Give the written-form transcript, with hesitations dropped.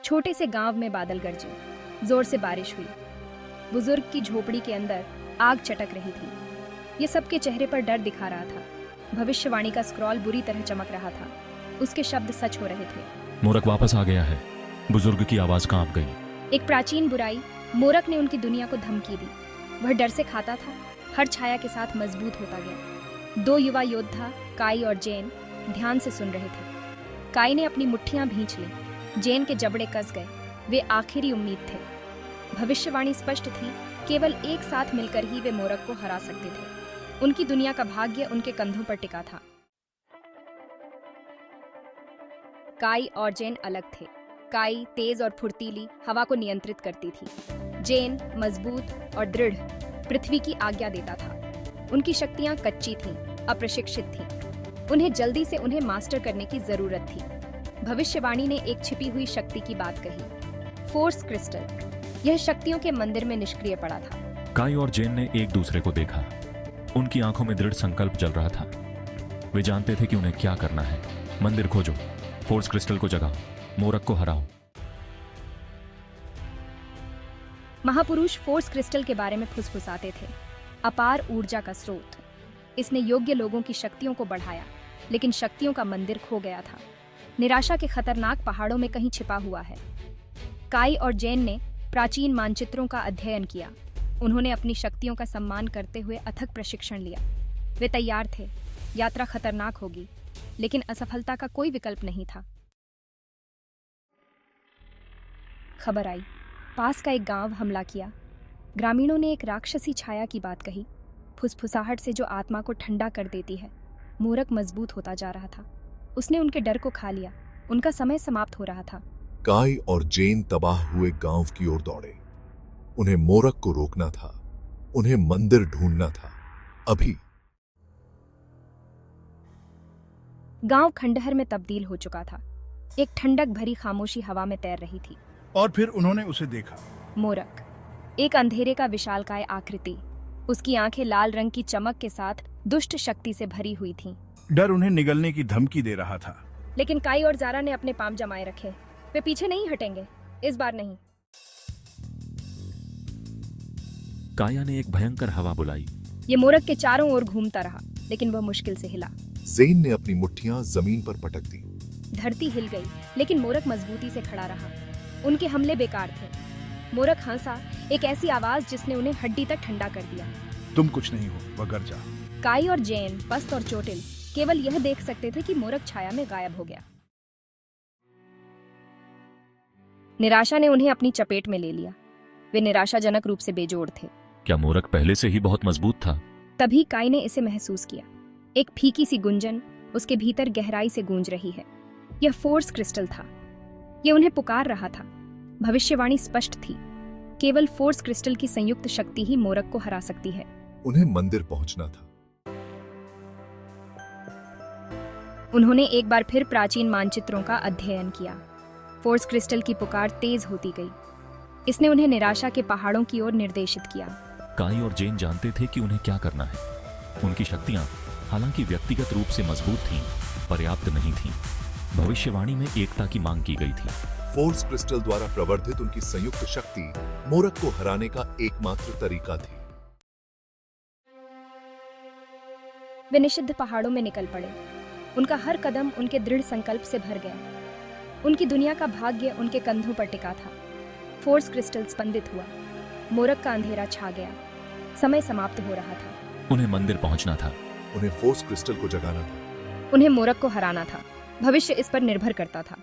छोटे से गांव में बादल गरजे, जोर से बारिश हुई। बुजुर्ग की झोपड़ी के अंदर आग चटक रही थी। ये सबके चेहरे पर डर दिखा रहा था। भविष्यवाणी का स्क्रॉल बुरी तरह चमक रहा था। उसके शब्द सच हो रहे थे। मोरक वापस आ गया है। बुजुर्ग की आवाज कांप गई। एक प्राचीन बुराई, मोरक ने उनकी दुनिया को धमकी दी। वह डर से खाता था, हर छाया के साथ मजबूत होता गया। दो युवा योद्धा काई और जेन ध्यान से सुन रहे थे। काई ने अपनी मुट्ठियां भींच ली, जेन के जबड़े कस गए। वे आखिरी उम्मीद थे। भविष्यवाणी स्पष्ट थी, केवल एक साथ मिलकर ही वे मोरक को हरा सकते थे। उनकी दुनिया का भाग्य उनके कंधों पर टिका था। काई और जेन अलग थे। काई तेज और फुर्तीली, हवा को नियंत्रित करती थी। जेन मजबूत और दृढ़, पृथ्वी की आज्ञा देता था। उनकी शक्तियां कच्ची थीं, अप्रशिक्षित थीं। उन्हें जल्दी से उन्हें मास्टर करने की जरूरत थी। भविष्यवाणी ने एक छिपी हुई शक्ति की बात कही, फोर्स क्रिस्टल। यह शक्तियों के मंदिर में निष्क्रिय पड़ा था। काई और जेन ने एक दूसरे को देखा। उनकी आंखों में दृढ़ संकल्प जल रहा था। वे जानते थे कि उन्हें क्या करना है। मंदिर खोजो, फोर्स क्रिस्टल को जगाओ, मोरक को हराओ। महापुरुष फोर्स क्रिस्टल के बारे में फुसफुसाते थे। अपार ऊर्जा का स्रोत। इसने योग्य लोगों की शक्तियों को बढ़ाया, लेकिन शक्तियों का मंदिर खो गया था। निराशा के खतरनाक पहाड़ों में कहीं छिपा हुआ है। काई और जेन ने प्राचीन मानचित्रों का अध्ययन किया। उन्होंने अपनी शक्तियों का सम्मान करते हुए अथक प्रशिक्षण लिया। वे तैयार थे। यात्रा खतरनाक होगी, लेकिन असफलता का कोई विकल्प नहीं था। खबर आई, पास का एक गांव हमला किया। ग्रामीणों ने एक राक्षसी छाया की बात कही, फुसफुसाहट से जो आत्मा को ठंडा कर देती है। मोरक मजबूत होता जा रहा था। उसने उनके डर को खा लिया। उनका समय समाप्त हो रहा था। काई और जेन तबाह हुए गांव की ओर दौड़े। उन्हें मोरक को रोकना था। उन्हें मंदिर ढूंढना था, अभी। गांव खंडहर में तब्दील हो चुका था। एक ठंडक भरी खामोशी हवा में तैर रही थी। और फिर उन्होंने उसे देखा। मोरक, एक अंधेरे का विशालकाय आकृति। उसकी आंखें लाल रंग की चमक के साथ दुष्ट शक्ति से भरी हुई थीं। डर उन्हें निगलने की धमकी दे रहा था। लेकिन काई और जारा ने अपने पांव जमाए रखे। वे पीछे नहीं हटेंगे, इस बार नहीं। काया ने एक भयंकर हवा बुलाई। ये मोरक के चारों ओर घूमता रहा, लेकिन वह मुश्किल से हिला। जेन ने अपनी मुट्ठियां जमीन पर पटक दी। धरती हिल गई, लेकिन मोरक मजबूती से खड़ा रहा। उनके हमले बेकार थे। मोरक हंसा, एक ऐसी आवाज जिसने उन्हें हड्डी तक ठंडा कर दिया। तुम कुछ नहीं हो, वह गरजा। काई और जेन, पस्त और चोटिल, केवल यह देख सकते थे कि मोरक छाया में गायब हो गया। निराशा ने उन्हें अपनी चपेट में ले लिया। वे निराशाजनक रूप से बेजोड़ थे। क्या मोरक पहले से ही बहुत मजबूत था? तभी काई ने इसे महसूस किया। एक फीकी सी गुंजन उसके भीतर गहराई से गूंज रही है। यह फोर्स क्रिस्टल था। यह उन्हें पुकार रहा था। भविष्यवाणी स्पष्ट थी, केवल फोर्स क्रिस्टल की संयुक्त शक्ति ही मोरक को हरा सकती है। उन्हें मंदिर पहुंचना था। उन्होंने एक बार फिर प्राचीन मानचित्रों का अध्ययन किया। फोर्स क्रिस्टल की पुकार तेज होती गई। इसने उन्हें निराशा के पहाड़ों की ओर निर्देशित किया। काई और जेन जानते थे कि उन्हें क्या करना है। उनकी शक्तियां, हालांकि व्यक्तिगत रूप से मजबूत थीं, पर्याप्त नहीं थीं। भविष्यवाणी में एकता की मांग की गई थी। फोर्स क्रिस्टल द्वारा प्रवर्धित उनकी संयुक्त शक्ति मोरक को हराने का एकमात्र तरीका थी। वे निषिद्ध पहाड़ों में निकल पड़े। उनका हर कदम उनके दृढ़ संकल्प से भर गया। उनकी दुनिया का भाग्य उनके कंधों पर टिका था। फोर्स क्रिस्टल स्पंदित हुआ। मोरक का अंधेरा छा गया। समय समाप्त हो रहा था। उन्हें मंदिर पहुंचना था। उन्हें फोर्स क्रिस्टल को जगाना था। उन्हें मोरक को हराना था। भविष्य इस पर निर्भर करता था।